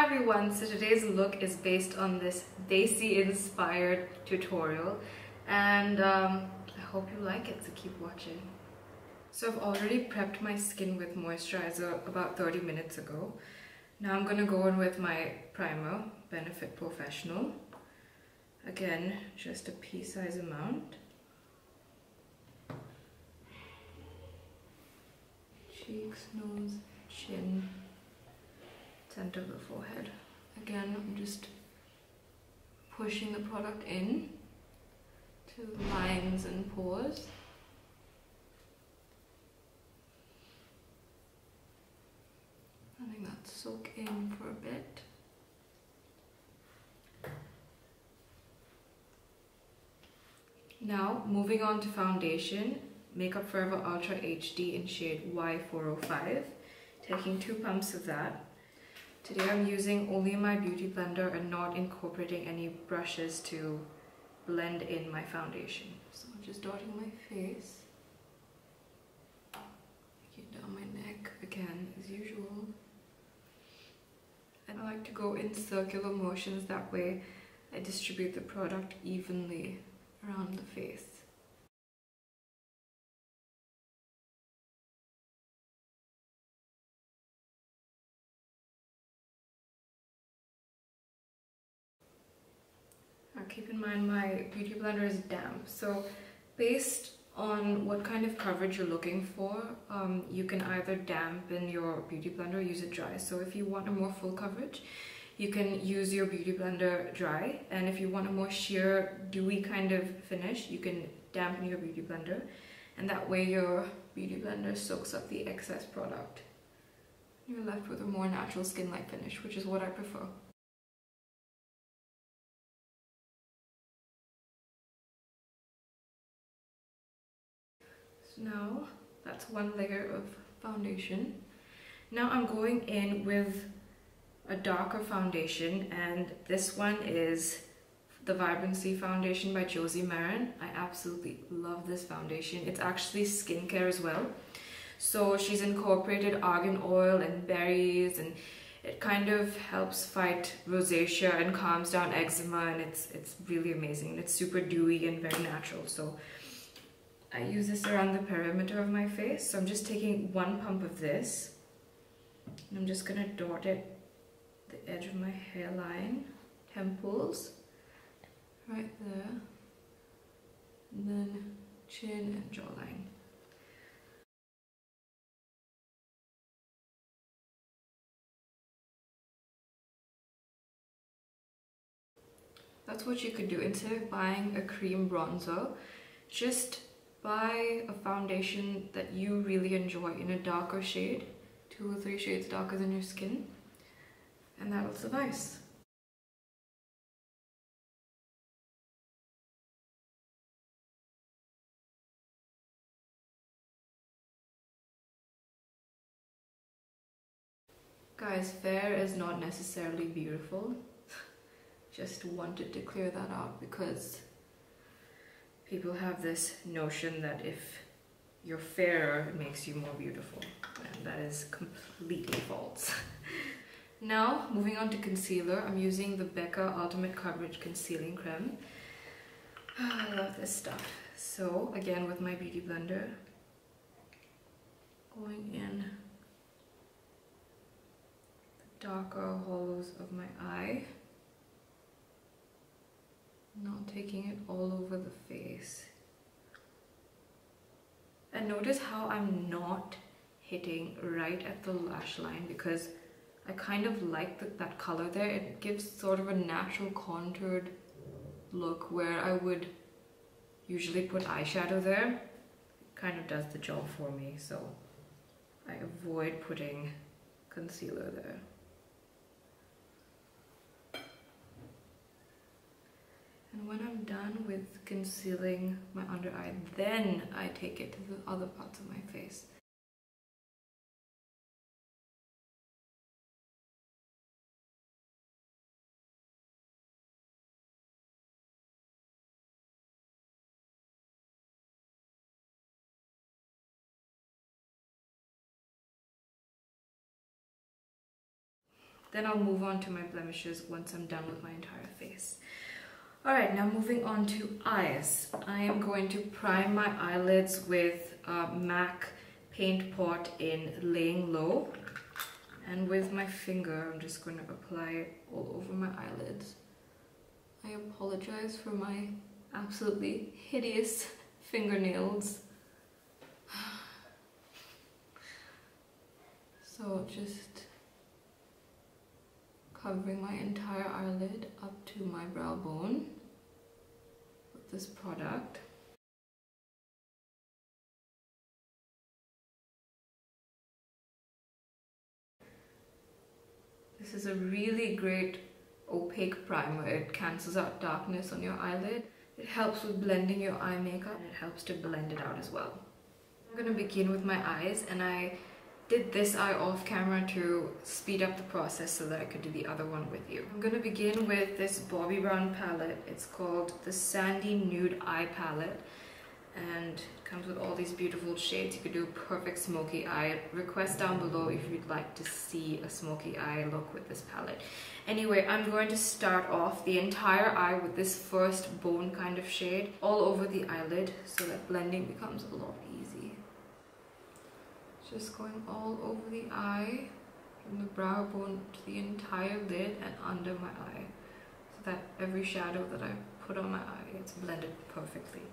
everyone, so today's look is based on this Desi inspired tutorial and I hope you like it, so keep watching. So I've already prepped my skin with moisturizer about 30 minutes ago. Now I'm going to go in with my primer, Benefit Professional. Again, just a pea-size amount. Cheeks, nose, chin, center of the forehead. Again, I'm just pushing the product in to the lines and pores. Letting that soak in for a bit. Now, moving on to foundation, Makeup Forever Ultra HD in shade Y405. Taking 2 pumps of that. Today I'm using only my beauty blender and not incorporating any brushes to blend in my foundation. So I'm just dotting my face. Taking down my neck again as usual. And I like to go in circular motions, that way I distribute the product evenly around the face. Now keep in mind my beauty blender is damp, so based on what kind of coverage you're looking for, you can either dampen your beauty blender or use it dry. So if you want a more full coverage, you can use your beauty blender dry, and if you want a more sheer, dewy kind of finish, you can dampen your beauty blender, and that way your beauty blender soaks up the excess product. You're left with a more natural skin-like finish, which is what I prefer. So now that's one layer of foundation. Now I'm going in with a darker foundation, and this one is the Vibrancy foundation by Josie Maran. I absolutely love this foundation. It's actually skincare as well. So she's incorporated argan oil and berries, and it kind of helps fight rosacea and calms down eczema, and it's really amazing. It's super dewy and very natural. So I use this around the perimeter of my face. So I'm just taking 1 pump of this, and I'm just gonna dot it the edge of my hairline, temples, right there, and then chin and jawline. That's what you could do. Instead of buying a cream bronzer, just buy a foundation that you really enjoy in a darker shade, 2 or 3 shades darker than your skin, and that'll suffice. Guys, fair is not necessarily beautiful. Just wanted to clear that out because people have this notion that if you're fairer, it makes you more beautiful, and that is completely false. Now, moving on to concealer, I'm using the Becca Ultimate Coverage Concealing Creme. I love this stuff. So, again with my beauty blender, going in the darker hollows of my eye. Not taking it all over the face. And notice how I'm not hitting right at the lash line, because I kind of like that color there. It gives sort of a natural contoured look where I would usually put eyeshadow there. It kind of does the job for me, so I avoid putting concealer there. And when I'm done with concealing my under eye, then I take it to the other parts of my face. Then I'll move on to my blemishes once I'm done with my entire face. Alright, now moving on to eyes. I am going to prime my eyelids with MAC Paint Pot in Layin Low. And with my finger, I'm just going to apply it all over my eyelids. I apologize for my absolutely hideous fingernails. So just covering my entire eyelid up to my brow bone with this product. This is a really great opaque primer. It cancels out darkness on your eyelid. It helps with blending your eye makeup and it helps to blend it out as well. I'm going to begin with my eyes, and I did this eye off camera to speed up the process so that I could do the other one with you. I'm going to begin with this Bobbi Brown palette. It's called the Sandy Nude Eye Palette, and it comes with all these beautiful shades. You could do a perfect smoky eye. Request down below if you'd like to see a smoky eye look with this palette. Anyway, I'm going to start off the entire eye with this first bone kind of shade all over the eyelid so that blending becomes a lot easy. Just going all over the eye, from the brow bone to the entire lid and under my eye, so that every shadow that I put on my eye gets blended perfectly.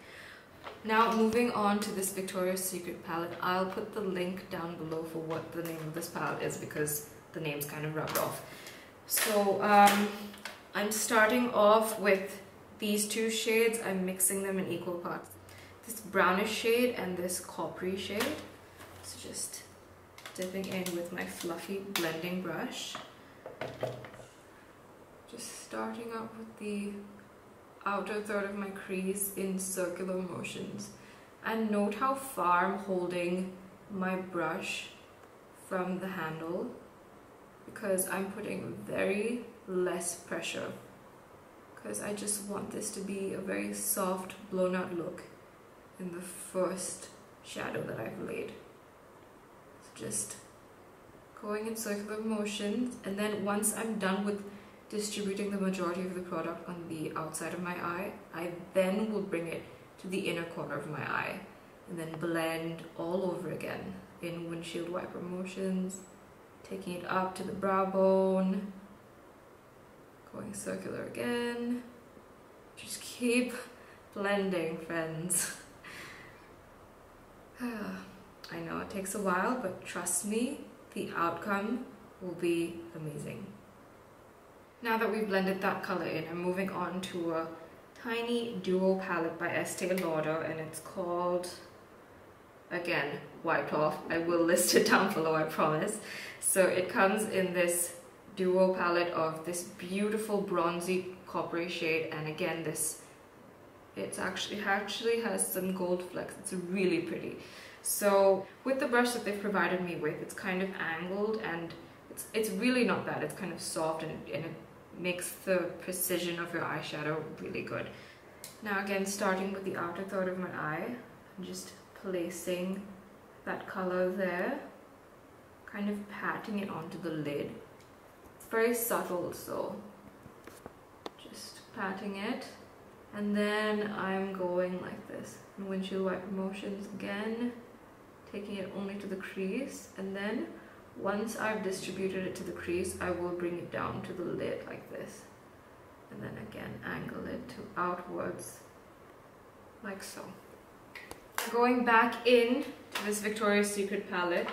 Now moving on to this Victoria's Secret palette. I'll put the link down below for what the name of this palette is because the name's kind of rubbed off. So I'm starting off with these two shades. I'm mixing them in equal parts. This brownish shade and this coppery shade. So just dipping in with my fluffy blending brush. Just starting out with the outer third of my crease in circular motions. And note how far I'm holding my brush from the handle, because I'm putting very less pressure, because I just want this to be a very soft blown out look in the first shadow that I've laid. So just going in circular motions, and then once I'm done with distributing the majority of the product on the outside of my eye, I then will bring it to the inner corner of my eye and then blend all over again in windshield wiper motions, taking it up to the brow bone, going circular again. Just keep blending, friends. I know it takes a while, but trust me, the outcome will be amazing. Now that we've blended that color in, I'm moving on to a tiny duo palette by Estée Lauder, and it's called, again, wiped off. I will list it down below, I promise. So it comes in this duo palette of this beautiful bronzy coppery shade, and again it actually has some gold flecks. It's really pretty. So with the brush that they've provided me with, it's kind of angled and it's really not bad. It's kind of soft and it makes the precision of your eyeshadow really good. Now again, starting with the outer third of my eye, I'm just placing that color there, kind of patting it onto the lid. It's very subtle, so just patting it, and then I'm going like this in windshield wiper motions again, taking it only to the crease, and then once I've distributed it to the crease, I will bring it down to the lid like this, and then again angle it to outwards like so. Going back in to this Victoria's Secret palette,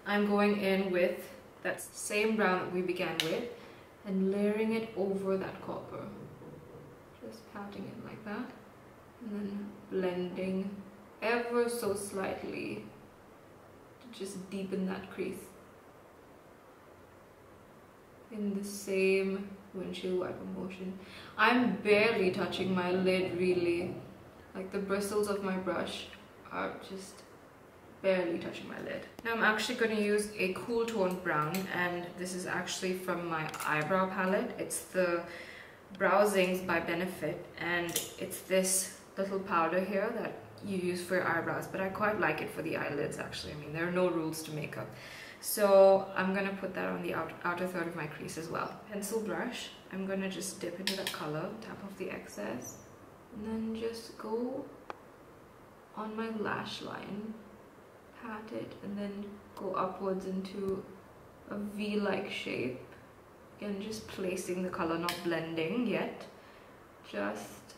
I'm going in with that same brown that we began with and layering it over that copper. Just patting it like that and then blending ever so slightly to just deepen that crease in the same windshield wiper motion. I'm barely touching my lid really, like the bristles of my brush are just barely touching my lid. Now I'm actually going to use a cool toned brown, and this is actually from my eyebrow palette. It's the Browzings-Benefit, and it's this little powder here that you use for your eyebrows, but I quite like it for the eyelids actually. I mean, there are no rules to makeup. So I'm gonna put that on the outer third of my crease as well. Pencil brush, I'm gonna just dip into that color, tap off the excess, and then just go on my lash line, pat it, and then go upwards into a V-like shape. Again, just placing the color, not blending yet, just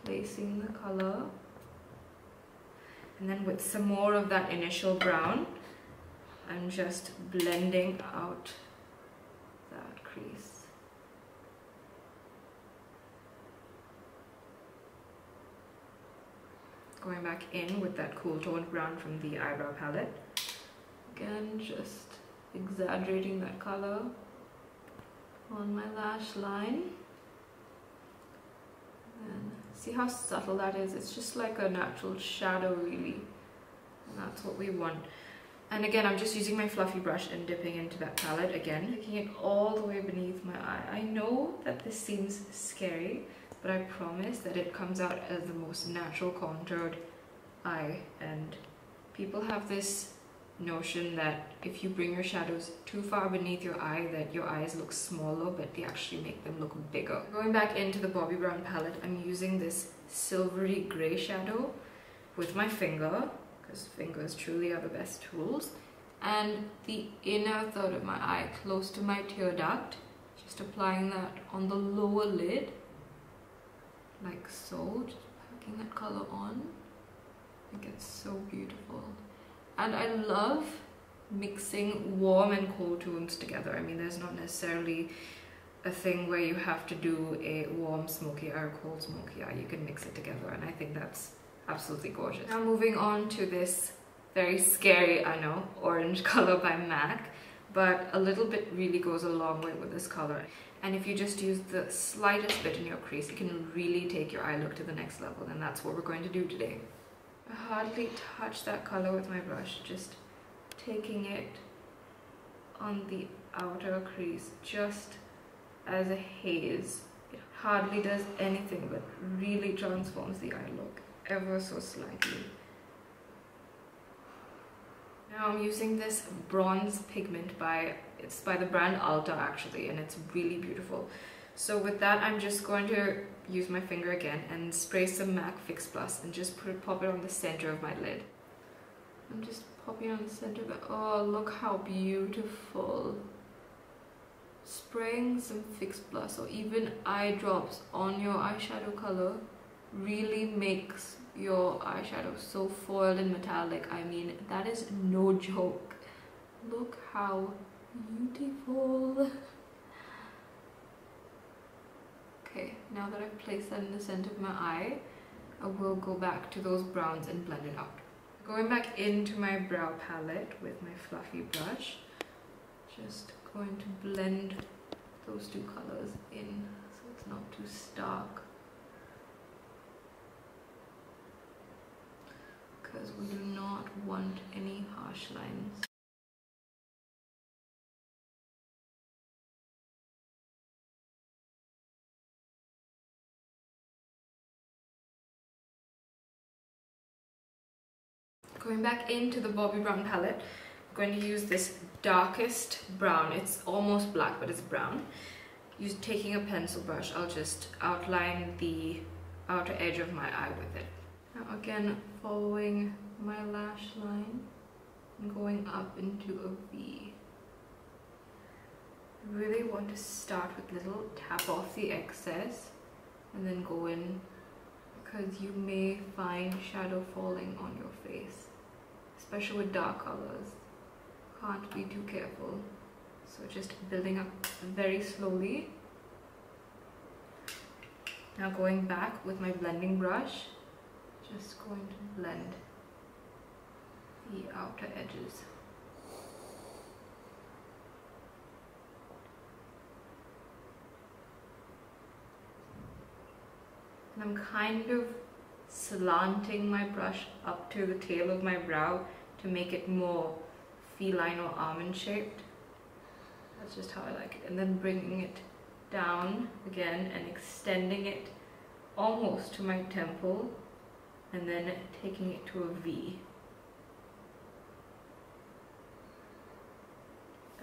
placing the color. And then with some more of that initial brown, I'm just blending out that crease. Going back in with that cool toned brown from the eyebrow palette. Again, just exaggerating that color on my lash line. And see how subtle that is? It's just like a natural shadow really. And that's what we want. And again, I'm just using my fluffy brush and dipping into that palette again, taking it all the way beneath my eye. I know that this seems scary, but I promise that it comes out as the most natural contoured eye. And people have this notion that if you bring your shadows too far beneath your eye, that your eyes look smaller, but they actually make them look bigger. Going back into the Bobbi Brown palette, I'm using this silvery grey shadow with my finger, because fingers truly are the best tools, and the inner third of my eye, close to my tear duct, just applying that on the lower lid, like so, just packing that color on. I think it's so beautiful. And I love mixing warm and cold tones together. I mean, there's not necessarily a thing where you have to do a warm smoky eye or cold smoky eye. You can mix it together, and I think that's absolutely gorgeous. Now moving on to this very scary, I know, orange color by MAC, but a little bit really goes a long way with this color. And if you just use the slightest bit in your crease, it can really take your eye look to the next level, and that's what we're going to do today. I hardly touch that color with my brush, just taking it on the outer crease just as a haze. It hardly does anything but really transforms the eye look ever so slightly. Now I'm using this bronze pigment it's by the brand Ulta actually, and it's really beautiful. So with that, I'm just going to use my finger again and spray some MAC Fix Plus and just pop it on the center of my lid. I'm just popping on the center of it. Oh, look how beautiful. Spraying some Fix Plus or even eye drops on your eyeshadow color really makes your eyeshadow so foiled and metallic. I mean, that is no joke. Look how beautiful. Okay, now that I've placed that in the center of my eye, I will go back to those browns and blend it out. Going back into my brow palette with my fluffy brush, just going to blend those two colors in so it's not too stark, because we do not want any harsh lines. Going back into the Bobbi Brown palette, I'm going to use this darkest brown. It's almost black, but it's brown. Taking a pencil brush, I'll just outline the outer edge of my eye with it. Now again, following my lash line and going up into a V. I really want to start with little, tap off the excess, and then go in, because you may find shadow falling on your face, especially with dark colors. Can't be too careful. So just building up very slowly. Now going back with my blending brush, just going to blend the outer edges. And I'm kind of slanting my brush up to the tail of my brow to make it more feline or almond shaped. That's just how I like it. And then bringing it down again and extending it almost to my temple, and then taking it to a V.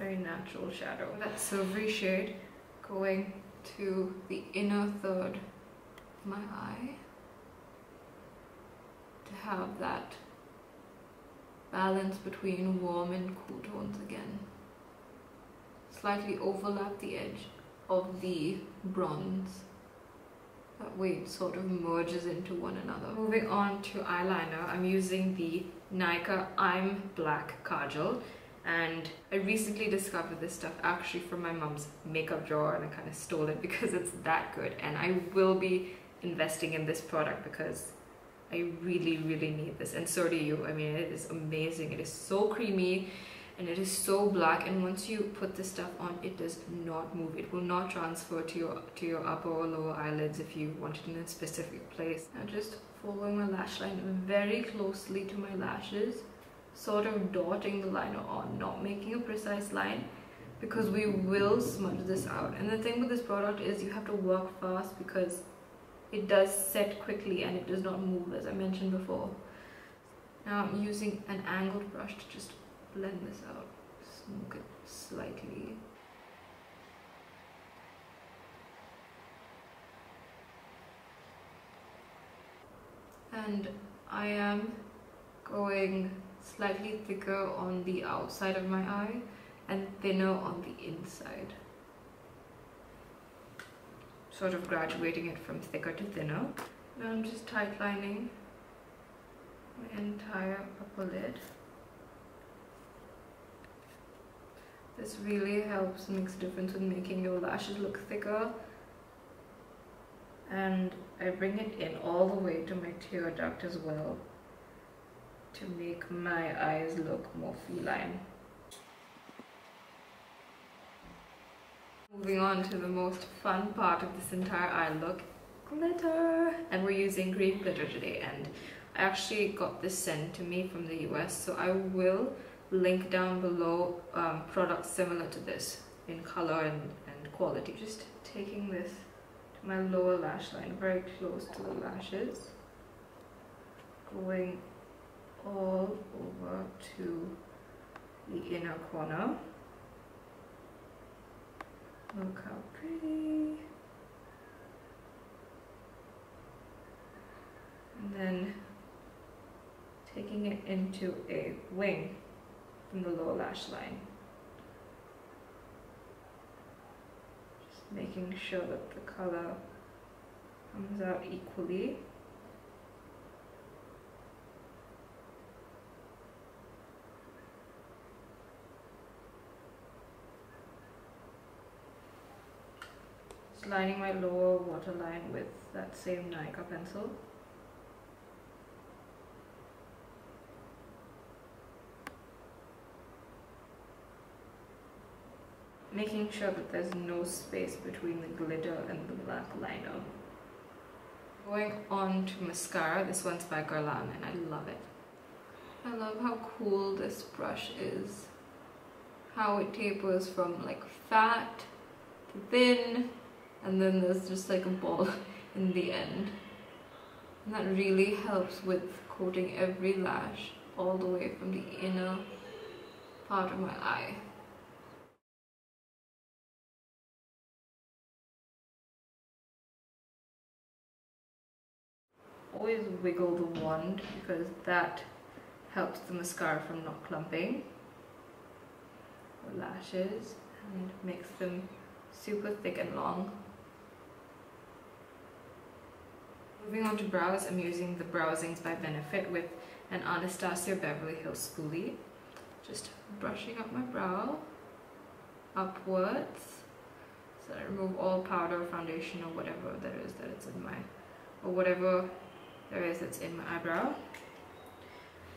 very natural shadow. That silvery shade going to the inner third of my eye to have that balance between warm and cool tones again. Slightly overlap the edge of the bronze. That way it sort of merges into one another. Moving on to eyeliner, I'm using the NYKAA eyemBLACK Kajal, and I recently discovered this stuff actually from my mom's makeup drawer, and I kind of stole it because it's that good, and I will be investing in this product because I really need this, and so do you. I mean, it is amazing. It is so creamy and it is so black, and once you put this stuff on, it does not move. It will not transfer to your upper or lower eyelids if you want it in a specific place. Now just following my lash line very closely to my lashes, sort of dotting the liner on, not making a precise line because we will smudge this out. And the thing with this product is you have to work fast because it does set quickly and it does not move, as I mentioned before. Now I'm using an angled brush to just blend this out, smoke it slightly. And I am going slightly thicker on the outside of my eye and thinner on the inside. Sort of graduating it from thicker to thinner. Now I'm just tight lining my entire upper lid. This really helps, makes a difference with making your lashes look thicker. And I bring it in all the way to my tear duct as well to make my eyes look more feline. Moving on to the most fun part of this entire eye look, glitter! And we're using green glitter today, and I actually got this sent to me from the US, so I will link down below products similar to this in color and quality. Just taking this to my lower lash line, very close to the lashes, going all over to the inner corner. Look how pretty. And then taking it into a wing from the lower lash line. Just making sure that the color comes out equally. Just lining my lower waterline with that same NYKAA pencil. Making sure that there's no space between the glitter and the black liner. Going on to mascara. This one's by Guerlain and I love it. I love how cool this brush is. How it tapers from like fat to thin, and then there's just like a ball in the end. And that really helps with coating every lash all the way from the inner part of my eye. Always wiggle the wand because that helps the mascara from not clumping the lashes and makes them super thick and long. Moving on to brows, I'm using the Browzings-Benefit with an Anastasia Beverly Hills spoolie. Just brushing up my brow upwards so that I remove all powder, foundation, or whatever there is that it's in my, or whatever there is that's in my eyebrow.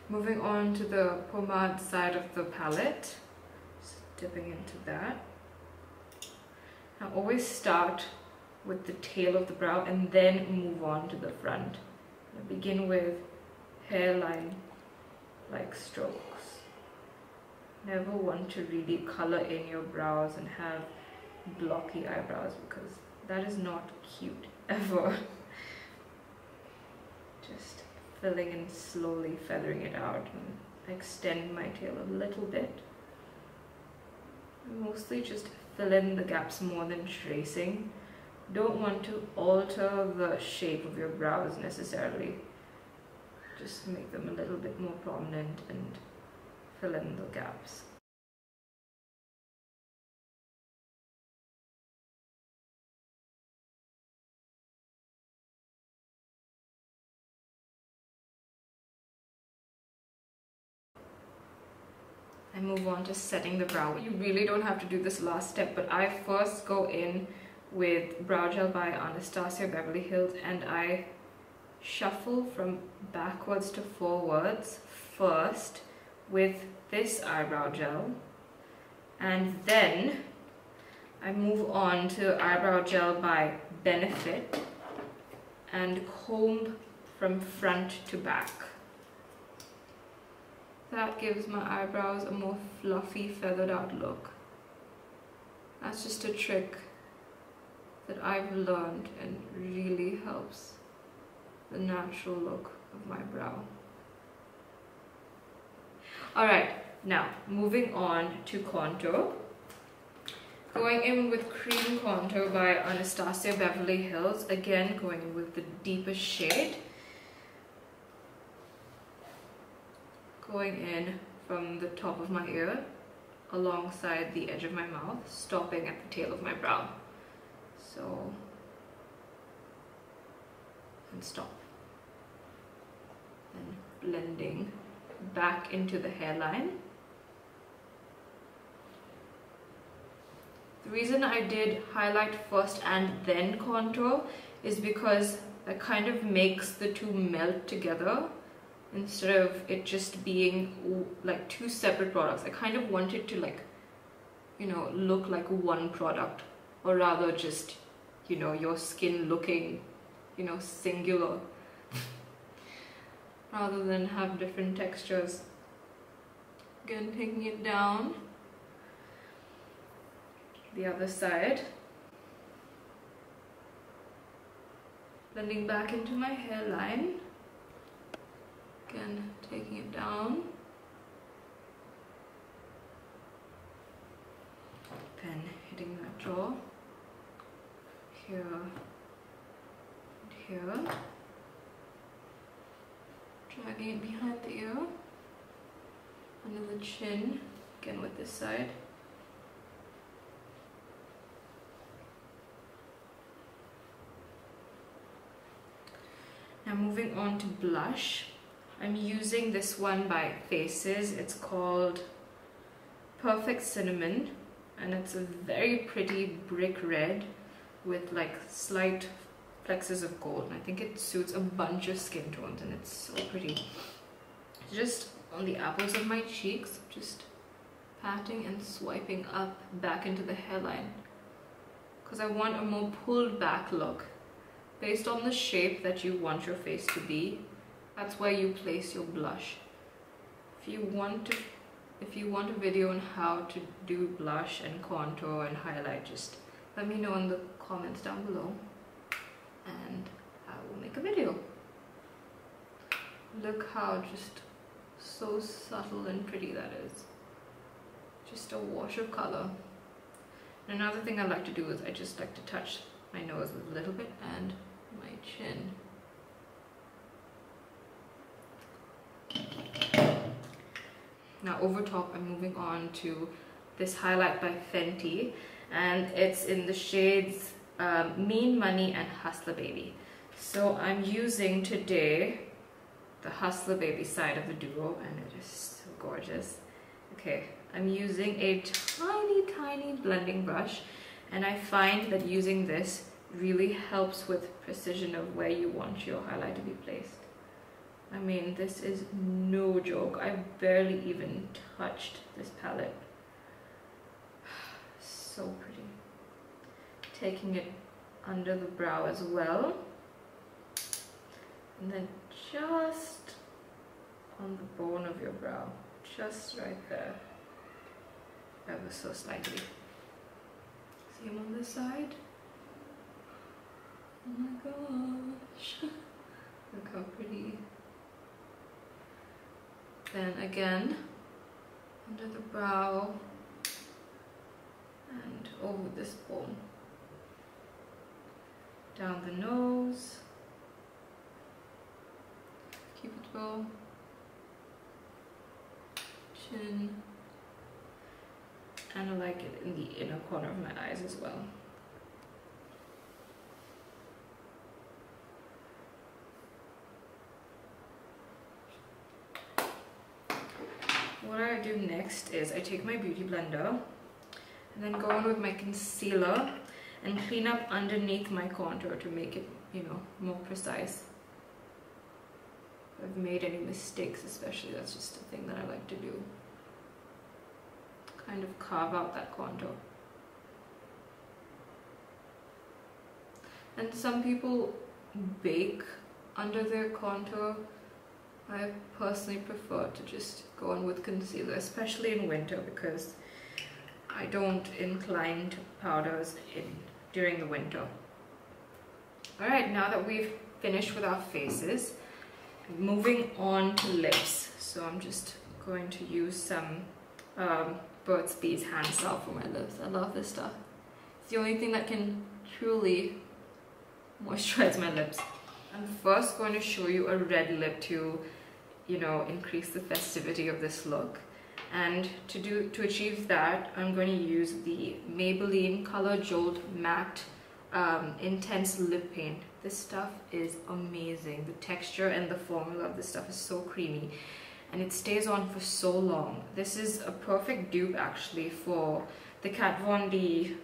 Moving on to the pomade side of the palette, just dipping into that. Now always start with the tail of the brow and then move on to the front. I begin with hairline like strokes. Never want to really color in your brows and have blocky eyebrows because that is not cute ever. Just filling and slowly feathering it out, and extend my tail a little bit. I mostly just fill in the gaps more than tracing. Don't want to alter the shape of your brows necessarily. Just make them a little bit more prominent and fill in the gaps. I move on to setting the brow. You really don't have to do this last step, but I first go in with Brow Gel by Anastasia Beverly Hills and I shuffle from backwards to forwards first with this eyebrow gel, and then I move on to Eyebrow Gel by Benefit and comb from front to back. That gives my eyebrows a more fluffy, feathered out look. That's just a trick that I've learned and really helps the natural look of my brow. Alright, now moving on to contour. Going in with Cream Contour by Anastasia Beverly Hills. Again, going in with the deepest shade. Going in from the top of my ear alongside the edge of my mouth, stopping at the tail of my brow. So, and stop. And blending back into the hairline. The reason I did highlight first and then contour is because that kind of makes the two melt together instead of it just being like two separate products. I kind of wanted to, like, you know, look like one product, or rather just, you know, your skin looking, you know, singular rather than have different textures. Again, taking it down the other side, blending back into my hairline. Again, taking it down, then hitting that jaw, here and here, dragging it behind the ear, under the chin, again with this side. Now moving on to blush. I'm using this one by Faces. It's called Perfect Cinnamon, and it's a very pretty brick red with like slight flexes of gold, and I think it suits a bunch of skin tones and it's so pretty. Just on the apples of my cheeks, just patting and swiping up back into the hairline because I want a more pulled back look based on the shape that you want your face to be. That's where you place your blush. If you want a video on how to do blush and contour and highlight, just let me know in the comments down below and I will make a video. Look how just so subtle and pretty that is. Just a wash of color. And another thing I like to do is I just like to touch my nose a little bit and my chin. Now over top, I'm moving on to this highlight by Fenty, and it's in the shades Mean Money and Hustler Baby. So I'm using today the Hustler Baby side of the duo, and it is so gorgeous. Okay, I'm using a tiny blending brush, and I find that using this really helps with precision of where you want your highlight to be placed. I mean, this is no joke. I barely even touched this palette. So pretty. Taking it under the brow as well. And then just on the bone of your brow. Just right there. Ever so slightly. Same on this side. Oh my gosh. Look how pretty. Then again, under the brow, over this bone. Down the nose. Cupid's chin, and I like it in the inner corner of my eyes as well. What I do next is I take my beauty blender and then go in with my concealer and clean up underneath my contour to make it, you know, more precise. If I've made any mistakes, especially, that's just a thing that I like to do. Kind of carve out that contour. And some people bake under their contour. I personally prefer to just go on with concealer, especially in winter, because I don't incline to powders during the winter. Alright, now that we've finished with our faces, moving on to lips. So I'm just going to use some Burt's Bees hand salve for my lips. I love this stuff. It's the only thing that can truly moisturize my lips. I'm first going to show you a red lip to, you know, increase the festivity of this look. And to achieve that, I'm going to use the Maybelline Color Jolt Matte Intense Lip Paint. This stuff is amazing. The texture and the formula of this stuff is so creamy, and it stays on for so long. This is a perfect dupe actually for the Kat Von D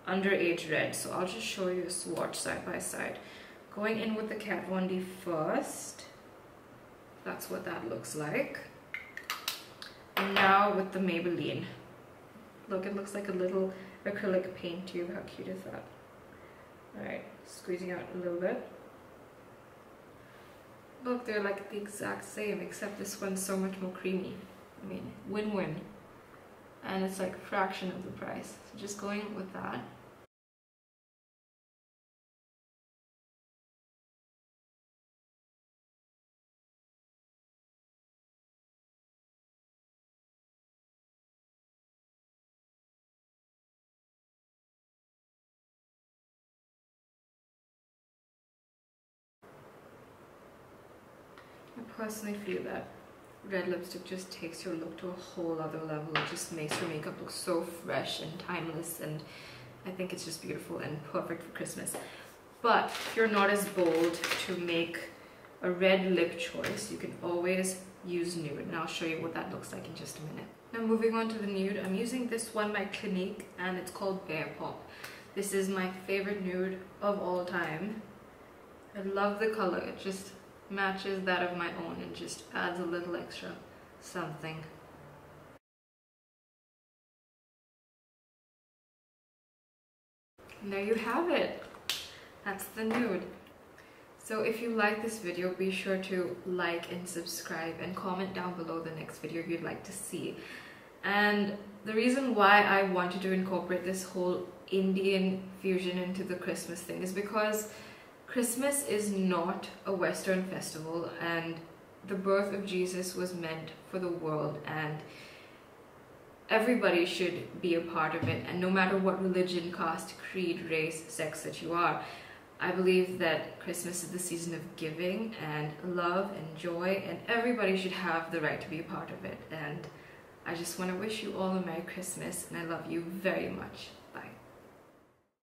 Underage Red. So I'll just show you a swatch side by side. Going in with the Kat Von D first. That's what that looks like. And now with the Maybelline. Look, it looks like a little acrylic paint tube. How cute is that? Alright, squeezing out a little bit. Look, they're like the exact same, except this one's so much more creamy. I mean, win-win. And it's like a fraction of the price. So just going with that. I personally feel that red lipstick just takes your look to a whole other level. It just makes your makeup look so fresh and timeless, and I think it's just beautiful and perfect for Christmas. But if you're not as bold to make a red lip choice, you can always use Nude, and I'll show you what that looks like in just a minute. Now moving on to the Nude, I'm using this one by Clinique, and it's called Bear Pop. This is my favorite nude of all time. I love the color. It just matches that of my own and just adds a little extra something. And there you have it. That's the Nude. So if you like this video, be sure to like and subscribe and comment down below the next video you'd like to see. And the reason why I wanted to incorporate this whole Indian fusion into the Christmas thing is because Christmas is not a Western festival, and the birth of Jesus was meant for the world, and everybody should be a part of it. And no matter what religion, caste, creed, race, sex that you are, I believe that Christmas is the season of giving and love and joy, and everybody should have the right to be a part of it. And I just want to wish you all a Merry Christmas, and I love you very much.